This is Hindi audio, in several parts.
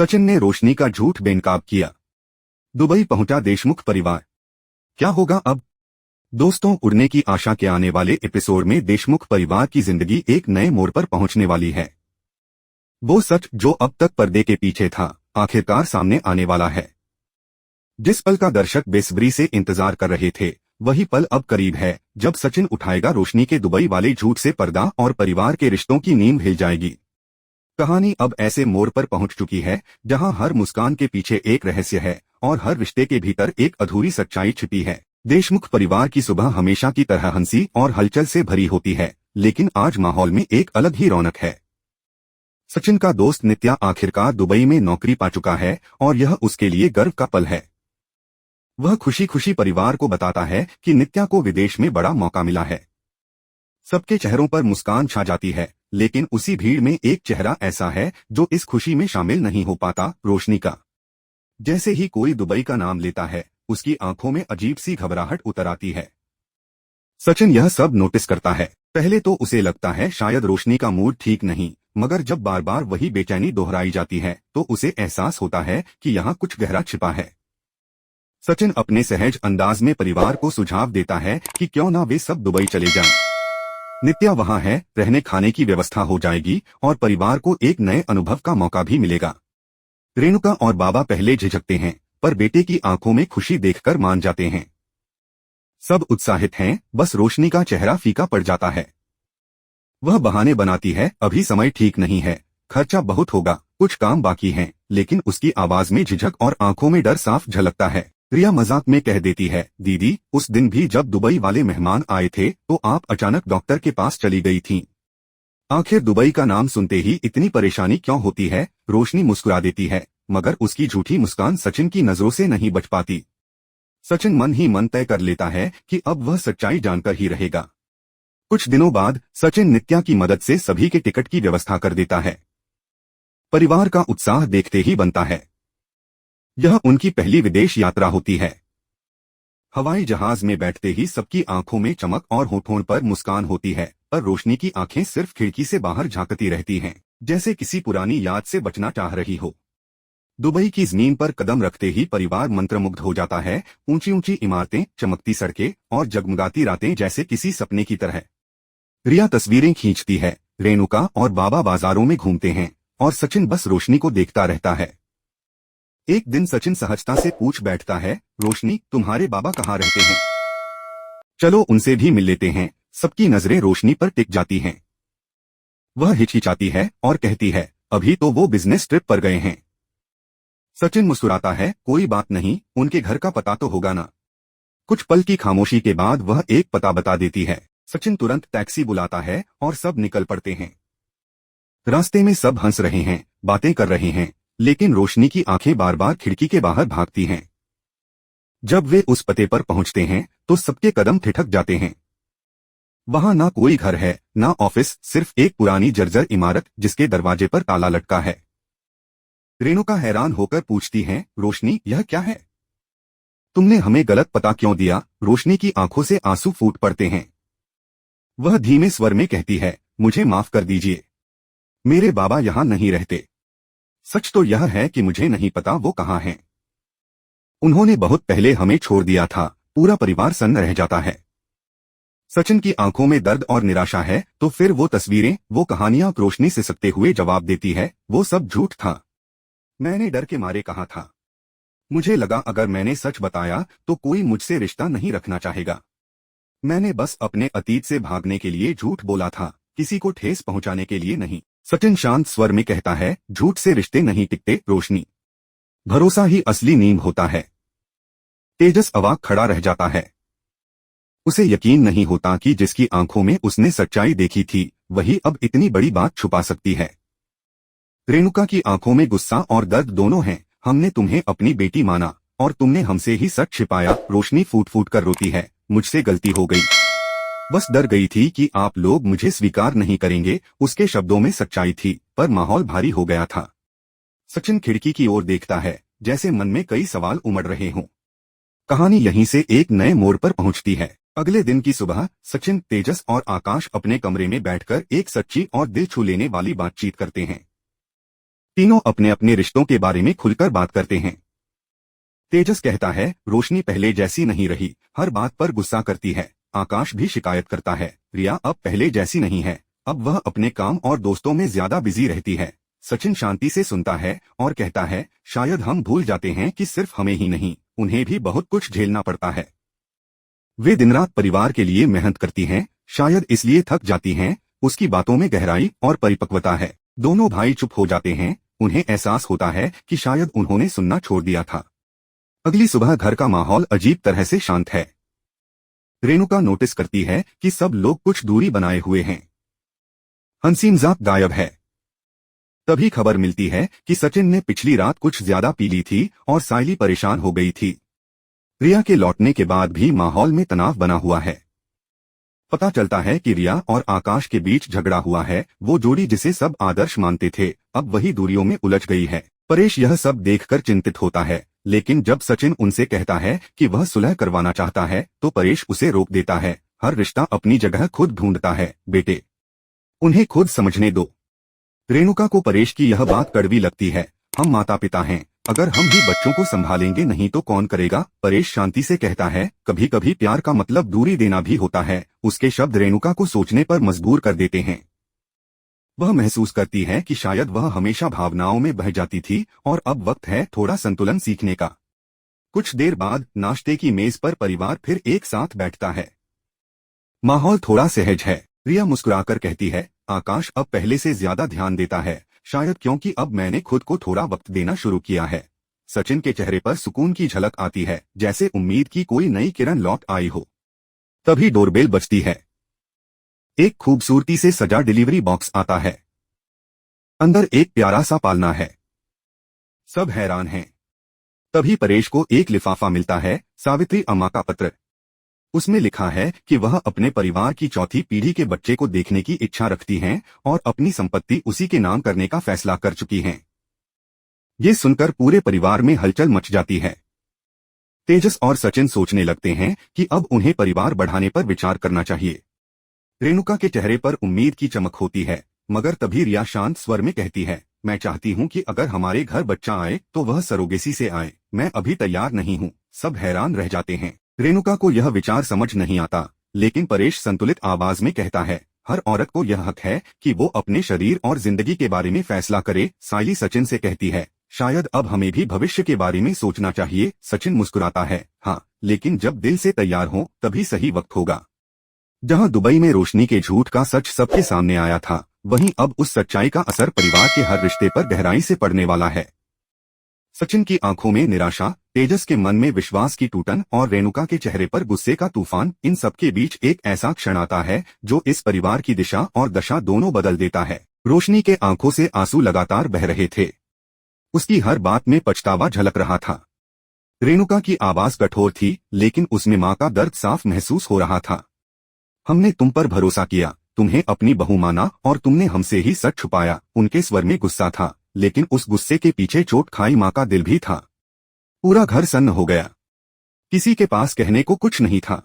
सचिन ने रोशनी का झूठ बेनकाब किया। दुबई पहुंचा देशमुख परिवार। क्या होगा अब? दोस्तों, उड़ने की आशा के आने वाले एपिसोड में देशमुख परिवार की जिंदगी एक नए मोड़ पर पहुंचने वाली है। वो सच जो अब तक पर्दे के पीछे था, आखिरकार सामने आने वाला है। जिस पल का दर्शक बेसब्री से इंतजार कर रहे थे, वही पल अब करीब है जब सचिन उठाएगा रोशनी के दुबई वाले झूठ से पर्दा और परिवार के रिश्तों की नींव हिल जाएगी। कहानी अब ऐसे मोड़ पर पहुंच चुकी है जहां हर मुस्कान के पीछे एक रहस्य है और हर रिश्ते के भीतर एक अधूरी सच्चाई छिपी है। देशमुख परिवार की सुबह हमेशा की तरह हंसी और हलचल से भरी होती है, लेकिन आज माहौल में एक अलग ही रौनक है। सचिन का दोस्त नित्या आखिरकार दुबई में नौकरी पा चुका है और यह उसके लिए गर्व का पल है। वह खुशी खुशी परिवार को बताता है कि नित्या को विदेश में बड़ा मौका मिला है। सबके चेहरों पर मुस्कान छा जाती है, लेकिन उसी भीड़ में एक चेहरा ऐसा है जो इस खुशी में शामिल नहीं हो पाता, रोशनी का। जैसे ही कोई दुबई का नाम लेता है, उसकी आंखों में अजीब सी घबराहट उतर आती है। सचिन यह सब नोटिस करता है। पहले तो उसे लगता है शायद रोशनी का मूड ठीक नहीं, मगर जब बार बार वही बेचैनी दोहराई जाती है तो उसे एहसास होता है कि यहाँ कुछ गहरा छिपा है। सचिन अपने सहज अंदाज में परिवार को सुझाव देता है कि क्यों ना वे सब दुबई चले जाएं। नित्या वहां है, रहने खाने की व्यवस्था हो जाएगी और परिवार को एक नए अनुभव का मौका भी मिलेगा। रेणुका और बाबा पहले झिझकते हैं, पर बेटे की आंखों में खुशी देखकर मान जाते हैं। सब उत्साहित हैं, बस रोशनी का चेहरा फीका पड़ जाता है। वह बहाने बनाती है, अभी समय ठीक नहीं है, खर्चा बहुत होगा, कुछ काम बाकी हैं, लेकिन उसकी आवाज में झिझक और आंखों में डर साफ झलकता है। रिया मजाक में कह देती है, दीदी, उस दिन भी जब दुबई वाले मेहमान आए थे तो आप अचानक डॉक्टर के पास चली गई थीं। आखिर दुबई का नाम सुनते ही इतनी परेशानी क्यों होती है? रोशनी मुस्कुरा देती है, मगर उसकी झूठी मुस्कान सचिन की नजरों से नहीं बच पाती। सचिन मन ही मन तय कर लेता है कि अब वह सच्चाई जानकर ही रहेगा। कुछ दिनों बाद सचिन नित्या की मदद से सभी के टिकट की व्यवस्था कर देता है। परिवार का उत्साह देखते ही बनता है। यह उनकी पहली विदेश यात्रा होती है। हवाई जहाज में बैठते ही सबकी आंखों में चमक और होठों पर मुस्कान होती है, पर रोशनी की आंखें सिर्फ खिड़की से बाहर झांकती रहती हैं, जैसे किसी पुरानी याद से बचना चाह रही हो। दुबई की जमीन पर कदम रखते ही परिवार मंत्रमुग्ध हो जाता है। ऊंची ऊंची इमारतें, चमकती सड़कें और जगमगाती रातें जैसे किसी सपने की तरह। रिया तस्वीरें खींचती है, रेणुका और बाबा बाजारों में घूमते हैं और सचिन बस रोशनी को देखता रहता है। एक दिन सचिन सहजता से पूछ बैठता है, रोशनी, तुम्हारे बाबा कहाँ रहते हैं? चलो उनसे भी मिल लेते हैं। सबकी नजरें रोशनी पर टिक जाती हैं। वह हिचकिचाती है और कहती है, अभी तो वो बिजनेस ट्रिप पर गए हैं। सचिन मुस्कुराता है, कोई बात नहीं, उनके घर का पता तो होगा ना। कुछ पल की खामोशी के बाद वह एक पता बता देती है। सचिन तुरंत टैक्सी बुलाता है और सब निकल पड़ते हैं। रास्ते में सब हंस रहे हैं, बातें कर रहे हैं, लेकिन रोशनी की आंखें बार बार खिड़की के बाहर भागती हैं। जब वे उस पते पर पहुंचते हैं तो सबके कदम ठिठक जाते हैं। वहां ना कोई घर है, ना ऑफिस, सिर्फ एक पुरानी जर्जर इमारत जिसके दरवाजे पर ताला लटका है। रेणुका हैरान होकर पूछती है, रोशनी, यह क्या है? तुमने हमें गलत पता क्यों दिया? रोशनी की आंखों से आंसू फूट पड़ते हैं। वह धीमे स्वर में कहती है, मुझे माफ कर दीजिए, मेरे बाबा यहाँ नहीं रहते। सच तो यह है कि मुझे नहीं पता वो कहाँ हैं। उन्होंने बहुत पहले हमें छोड़ दिया था। पूरा परिवार सन्न रह जाता है। सचिन की आंखों में दर्द और निराशा है, तो फिर वो तस्वीरें, वो कहानियां, रोशनी सिसकते हुए जवाब देती है, वो सब झूठ था। मैंने डर के मारे कहा था। मुझे लगा अगर मैंने सच बताया तो कोई मुझसे रिश्ता नहीं रखना चाहेगा। मैंने बस अपने अतीत से भागने के लिए झूठ बोला था, किसी को ठेस पहुंचाने के लिए नहीं। सचिन शांत स्वर में कहता है, झूठ से रिश्ते नहीं टिकते रोशनी, भरोसा ही असली नींव होता है। तेजस अवाक खड़ा रह जाता है। उसे यकीन नहीं होता कि जिसकी आंखों में उसने सच्चाई देखी थी, वही अब इतनी बड़ी बात छुपा सकती है। रेणुका की आंखों में गुस्सा और दर्द दोनों हैं। हमने तुम्हें अपनी बेटी माना और तुमने हमसे ही सच छिपाया। रोशनी फूट फूट कर रोती है, मुझसे गलती हो गई, बस डर गई थी कि आप लोग मुझे स्वीकार नहीं करेंगे। उसके शब्दों में सच्चाई थी, पर माहौल भारी हो गया था। सचिन खिड़की की ओर देखता है, जैसे मन में कई सवाल उमड़ रहे हों। कहानी यहीं से एक नए मोड़ पर पहुंचती है। अगले दिन की सुबह सचिन, तेजस और आकाश अपने कमरे में बैठकर एक सच्ची और दिल छू लेने वाली बातचीत करते हैं। तीनों अपने अपने रिश्तों के बारे में खुलकर बात करते हैं। तेजस कहता है, रोशनी पहले जैसी नहीं रही, हर बात पर गुस्सा करती है। आकाश भी शिकायत करता है, रिया अब पहले जैसी नहीं है, अब वह अपने काम और दोस्तों में ज्यादा बिजी रहती है। सचिन शांति से सुनता है और कहता है, शायद हम भूल जाते हैं कि सिर्फ हमें ही नहीं, उन्हें भी बहुत कुछ झेलना पड़ता है। वे दिन रात परिवार के लिए मेहनत करती हैं, शायद इसलिए थक जाती हैं। उसकी बातों में गहराई और परिपक्वता है। दोनों भाई चुप हो जाते हैं, उन्हें एहसास होता है कि शायद उन्होंने सुनना छोड़ दिया था। अगली सुबह घर का माहौल अजीब तरह से शांत है। रेणुका नोटिस करती है कि सब लोग कुछ दूरी बनाए हुए हैं। हंसीमजाक गायब है। तभी खबर मिलती है कि सचिन ने पिछली रात कुछ ज्यादा पी ली थी और सायली परेशान हो गई थी। रिया के लौटने के बाद भी माहौल में तनाव बना हुआ है। पता चलता है कि रिया और आकाश के बीच झगड़ा हुआ है। वो जोड़ी जिसे सब आदर्श मानते थे, अब वही दूरियों में उलझ गई है। परेश यह सब देखकर चिंतित होता है, लेकिन जब सचिन उनसे कहता है कि वह सुलह करवाना चाहता है तो परेश उसे रोक देता है। हर रिश्ता अपनी जगह खुद ढूंढता है बेटे, उन्हें खुद समझने दो। रेणुका को परेश की यह बात कड़वी लगती है। हम माता पिता हैं, अगर हम ही बच्चों को संभालेंगे नहीं तो कौन करेगा। परेश शांति से कहता है, कभी कभी प्यार का मतलब दूरी देना भी होता है। उसके शब्द रेणुका को सोचने पर मजबूर कर देते हैं। वह महसूस करती है कि शायद वह हमेशा भावनाओं में बह जाती थी और अब वक्त है थोड़ा संतुलन सीखने का। कुछ देर बाद नाश्ते की मेज पर परिवार फिर एक साथ बैठता है। माहौल थोड़ा सहज है। रिया मुस्कुराकर कहती है, आकाश अब पहले से ज्यादा ध्यान देता है, शायद क्योंकि अब मैंने खुद को थोड़ा वक्त देना शुरू किया है। सचिन के चेहरे पर सुकून की झलक आती है, जैसे उम्मीद की कोई नई किरण लौट आई हो। तभी डोरबेल बजती है। एक खूबसूरती से सजा डिलीवरी बॉक्स आता है। अंदर एक प्यारा सा पालना है। सब हैरान हैं। तभी परेश को एक लिफाफा मिलता है, सावित्री अम्मा का पत्र। उसमें लिखा है कि वह अपने परिवार की चौथी पीढ़ी के बच्चे को देखने की इच्छा रखती हैं और अपनी संपत्ति उसी के नाम करने का फैसला कर चुकी हैं। ये सुनकर पूरे परिवार में हलचल मच जाती है। तेजस और सचिन सोचने लगते हैं कि अब उन्हें परिवार बढ़ाने पर विचार करना चाहिए। रेणुका के चेहरे पर उम्मीद की चमक होती है, मगर तभी रिया शांत स्वर में कहती है, मैं चाहती हूँ कि अगर हमारे घर बच्चा आए तो वह सरोगेसी से आए, मैं अभी तैयार नहीं हूँ। सब हैरान रह जाते हैं। रेणुका को यह विचार समझ नहीं आता, लेकिन परेश संतुलित आवाज में कहता है, हर औरत को यह हक है कि वो अपने शरीर और जिंदगी के बारे में फैसला करे। सायली सचिन से कहती है, शायद अब हमें भी भविष्य के बारे में सोचना चाहिए। सचिन मुस्कुराता है, हाँ, लेकिन जब दिल से तैयार हो तभी सही वक्त होगा। जहां दुबई में रोशनी के झूठ का सच सबके सामने आया था, वहीं अब उस सच्चाई का असर परिवार के हर रिश्ते पर गहराई से पड़ने वाला है। सचिन की आंखों में निराशा, तेजस के मन में विश्वास की टूटन और रेणुका के चेहरे पर गुस्से का तूफान। इन सबके बीच एक ऐसा क्षण आता है जो इस परिवार की दिशा और दशा दोनों बदल देता है। रोशनी के आंखों से आंसू लगातार बह रहे थे। उसकी हर बात में पछतावा झलक रहा था। रेणुका की आवाज कठोर थी, लेकिन उसमें माँ का दर्द साफ महसूस हो रहा था। हमने तुम पर भरोसा किया, तुम्हें अपनी बहू माना और तुमने हमसे ही सच छुपाया। उनके स्वर में गुस्सा था, लेकिन उस गुस्से के पीछे चोट खाई माँ का दिल भी था। पूरा घर सन्न हो गया। किसी के पास कहने को कुछ नहीं था,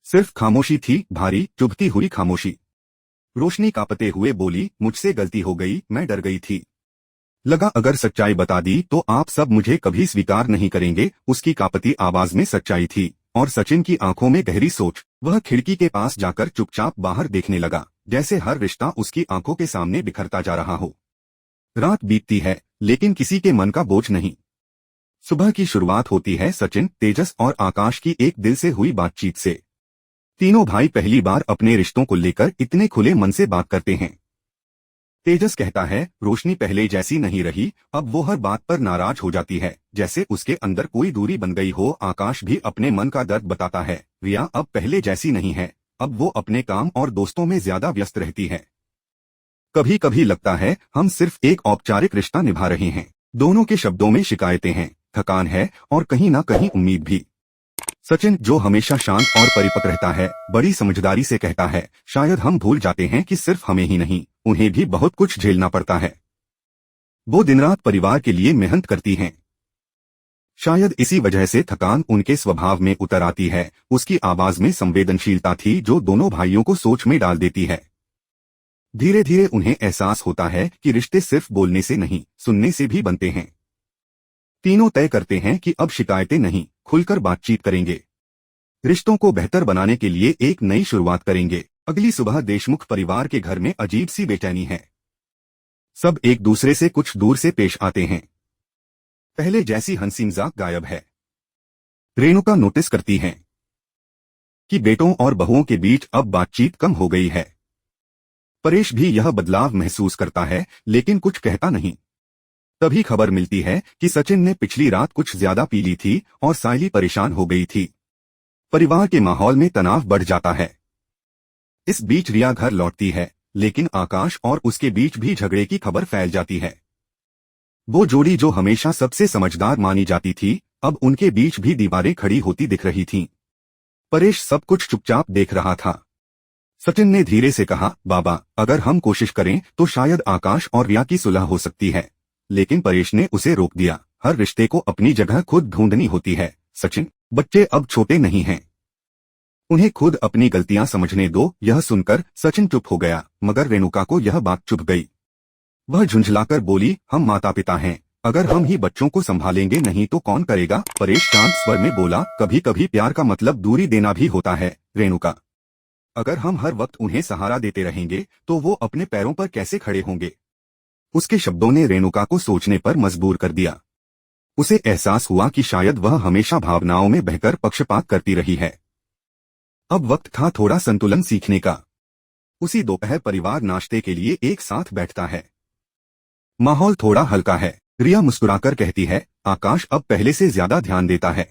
सिर्फ खामोशी थी, भारी चुभती हुई खामोशी। रोशनी कांपते हुए बोली, मुझसे गलती हो गई, मैं डर गई थी। लगा अगर सच्चाई बता दी तो आप सब मुझे कभी स्वीकार नहीं करेंगे। उसकी कांपती आवाज में सच्चाई थी और सचिन की आंखों में गहरी सोच। वह खिड़की के पास जाकर चुपचाप बाहर देखने लगा, जैसे हर रिश्ता उसकी आंखों के सामने बिखरता जा रहा हो। रात बीतती है, लेकिन किसी के मन का बोझ नहीं। सुबह की शुरुआत होती है सचिन, तेजस और आकाश की एक दिल से हुई बातचीत से। तीनों भाई पहली बार अपने रिश्तों को लेकर इतने खुले मन से बात करते हैं। तेजस कहता है, रोशनी पहले जैसी नहीं रही, अब वो हर बात पर नाराज हो जाती है, जैसे उसके अंदर कोई दूरी बन गई हो। आकाश भी अपने मन का दर्द बताता है, रिया अब पहले जैसी नहीं है, अब वो अपने काम और दोस्तों में ज्यादा व्यस्त रहती है। कभी कभी लगता है हम सिर्फ एक औपचारिक रिश्ता निभा रहे हैं। दोनों के शब्दों में शिकायतें हैं, थकान है और कहीं ना कहीं उम्मीद भी। सचिन, जो हमेशा शांत और परिपक्व रहता है, बड़ी समझदारी से कहता है, शायद हम भूल जाते हैं कि सिर्फ हमें ही नहीं, उन्हें भी बहुत कुछ झेलना पड़ता है। वो दिन रात परिवार के लिए मेहनत करती हैं। शायद इसी वजह से थकान उनके स्वभाव में उतर आती है। उसकी आवाज में संवेदनशीलता थी जो दोनों भाइयों को सोच में डाल देती है। धीरे धीरे उन्हें एहसास होता है कि रिश्ते सिर्फ बोलने से नहीं, सुनने से भी बनते हैं। तीनों तय करते हैं कि अब शिकायतें नहीं, खुलकर बातचीत करेंगे। रिश्तों को बेहतर बनाने के लिए एक नई शुरुआत करेंगे। अगली सुबह देशमुख परिवार के घर में अजीब सी बेचैनी है। सब एक दूसरे से कुछ दूर से पेश आते हैं। पहले जैसी हंसी मजाक गायब है। रेणुका नोटिस करती हैं कि बेटों और बहुओं के बीच अब बातचीत कम हो गई है। परेश भी यह बदलाव महसूस करता है, लेकिन कुछ कहता नहीं। तभी खबर मिलती है कि सचिन ने पिछली रात कुछ ज्यादा पी ली थी और सायली परेशान हो गई थी। परिवार के माहौल में तनाव बढ़ जाता है। इस बीच रिया घर लौटती है, लेकिन आकाश और उसके बीच भी झगड़े की खबर फैल जाती है। वो जोड़ी जो हमेशा सबसे समझदार मानी जाती थी, अब उनके बीच भी दीवारें खड़ी होती दिख रही थीं। परेश सब कुछ चुपचाप देख रहा था। सचिन ने धीरे से कहा, बाबा, अगर हम कोशिश करें तो शायद आकाश और रिया की सुलह हो सकती है। लेकिन परेश ने उसे रोक दिया। हर रिश्ते को अपनी जगह खुद ढूंढनी होती है सचिन। बच्चे अब छोटे नहीं हैं, उन्हें खुद अपनी गलतियां समझने दो। यह सुनकर सचिन चुप हो गया, मगर रेणुका को यह बात चुभ गई। वह झुंझलाकर बोली, हम माता पिता हैं, अगर हम ही बच्चों को संभालेंगे नहीं तो कौन करेगा। परेश शांत स्वर में बोला, कभी कभी प्यार का मतलब दूरी देना भी होता है रेणुका। अगर हम हर वक्त उन्हें सहारा देते रहेंगे तो वो अपने पैरों पर कैसे खड़े होंगे। उसके शब्दों ने रेणुका को सोचने पर मजबूर कर दिया। उसे एहसास हुआ कि शायद वह हमेशा भावनाओं में बहकर पक्षपात करती रही है। अब वक्त था थोड़ा संतुलन सीखने का। उसी दोपहर परिवार नाश्ते के लिए एक साथ बैठता है। माहौल थोड़ा हल्का है। रिया मुस्कुराकर कहती है, आकाश अब पहले से ज्यादा ध्यान देता है।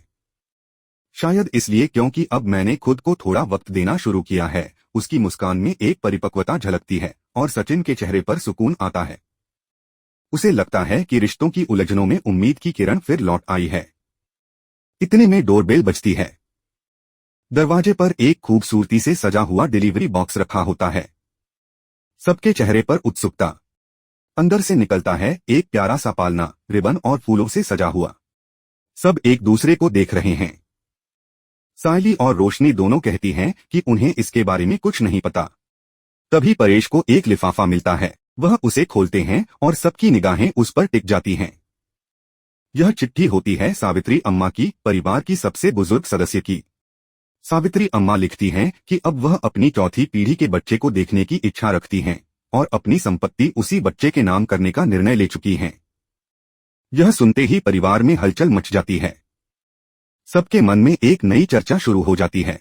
शायद इसलिए क्योंकि अब मैंने खुद को थोड़ा वक्त देना शुरू किया है। उसकी मुस्कान में एक परिपक्वता झलकती है और सचिन के चेहरे पर सुकून आता है। उसे लगता है कि रिश्तों की उलझनों में उम्मीद की किरण फिर लौट आई है। इतने में डोरबेल बजती है। दरवाजे पर एक खूबसूरती से सजा हुआ डिलीवरी बॉक्स रखा होता है। सबके चेहरे पर उत्सुकता। अंदर से निकलता है एक प्यारा सा पालना, रिबन और फूलों से सजा हुआ। सब एक दूसरे को देख रहे हैं। सायली और रोशनी दोनों कहती हैं कि उन्हें इसके बारे में कुछ नहीं पता। तभी परेश को एक लिफाफा मिलता है। वह उसे खोलते हैं और सबकी निगाहें उस पर टिक जाती हैं। यह चिट्ठी होती है सावित्री अम्मा की, परिवार की सबसे बुजुर्ग सदस्य की। सावित्री अम्मा लिखती हैं कि अब वह अपनी चौथी पीढ़ी के बच्चे को देखने की इच्छा रखती हैं और अपनी संपत्ति उसी बच्चे के नाम करने का निर्णय ले चुकी हैं। यह सुनते ही परिवार में हलचल मच जाती है। सबके मन में एक नई चर्चा शुरू हो जाती है।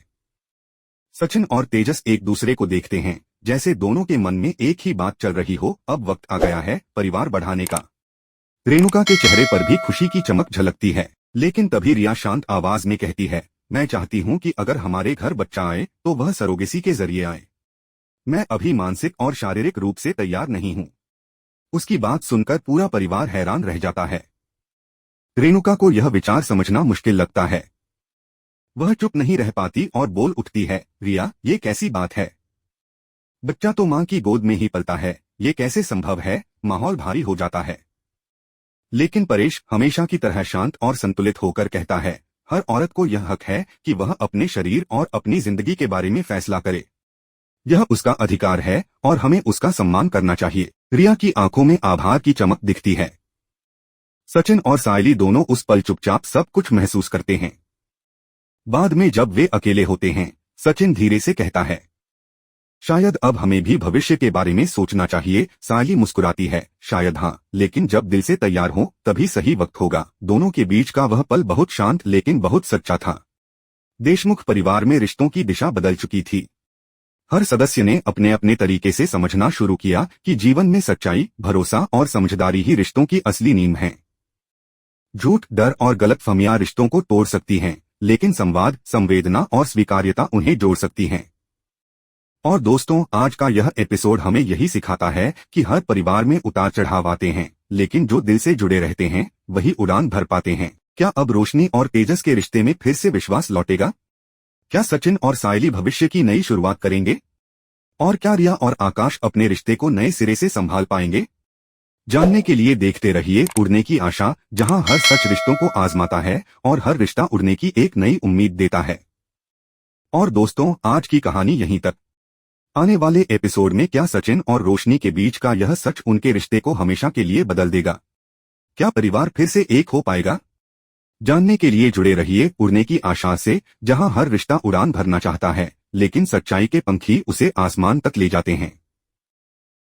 सचिन और तेजस एक दूसरे को देखते हैं, जैसे दोनों के मन में एक ही बात चल रही हो। अब वक्त आ गया है परिवार बढ़ाने का। रेणुका के चेहरे पर भी खुशी की चमक झलकती है, लेकिन तभी रिया शांत आवाज में कहती है, मैं चाहती हूँ कि अगर हमारे घर बच्चा आए तो वह सरोगेसी के जरिए आए। मैं अभी मानसिक और शारीरिक रूप से तैयार नहीं हूँ। उसकी बात सुनकर पूरा परिवार हैरान रह जाता है। रेणुका को यह विचार समझना मुश्किल लगता है। वह चुप नहीं रह पाती और बोल उठती है, रिया, ये कैसी बात है। बच्चा तो मां की गोद में ही पलता है, ये कैसे संभव है। माहौल भारी हो जाता है। लेकिन परेश हमेशा की तरह शांत और संतुलित होकर कहता है, हर औरत को यह हक है कि वह अपने शरीर और अपनी जिंदगी के बारे में फैसला करे। यह उसका अधिकार है और हमें उसका सम्मान करना चाहिए। रिया की आंखों में आभार की चमक दिखती है। सचिन और सायली दोनों उस पल चुपचाप सब कुछ महसूस करते हैं। बाद में जब वे अकेले होते हैं, सचिन धीरे से कहता है, शायद अब हमें भी भविष्य के बारे में सोचना चाहिए। सायली मुस्कुराती है, शायद हाँ, लेकिन जब दिल से तैयार हो तभी सही वक्त होगा। दोनों के बीच का वह पल बहुत शांत लेकिन बहुत सच्चा था। देशमुख परिवार में रिश्तों की दिशा बदल चुकी थी। हर सदस्य ने अपने अपने तरीके से समझना शुरू किया कि जीवन में सच्चाई, भरोसा और समझदारी ही रिश्तों की असली नींव है। झूठ, डर और गलतफहमियां रिश्तों को तोड़ सकती हैं, लेकिन संवाद, संवेदना और स्वीकार्यता उन्हें जोड़ सकती हैं। और दोस्तों, आज का यह एपिसोड हमें यही सिखाता है कि हर परिवार में उतार चढ़ाव आते हैं, लेकिन जो दिल से जुड़े रहते हैं वही उड़ान भर पाते हैं। क्या अब रोशनी और तेजस के रिश्ते में फिर से विश्वास लौटेगा? क्या सचिन और सायली भविष्य की नई शुरुआत करेंगे? और क्या रिया और आकाश अपने रिश्ते को नए सिरे से संभाल पाएंगे? जानने के लिए देखते रहिए उड़ने की आशा, जहां हर सच रिश्तों को आजमाता है और हर रिश्ता उड़ने की एक नई उम्मीद देता है। और दोस्तों, आज की कहानी यहीं तक। आने वाले एपिसोड में क्या सचिन और रोशनी के बीच का यह सच उनके रिश्ते को हमेशा के लिए बदल देगा? क्या परिवार फिर से एक हो पाएगा? जानने के लिए जुड़े रहिए उड़ने की आशा से, जहां हर रिश्ता उड़ान भरना चाहता है, लेकिन सच्चाई के पंख ही उसे आसमान तक ले जाते हैं।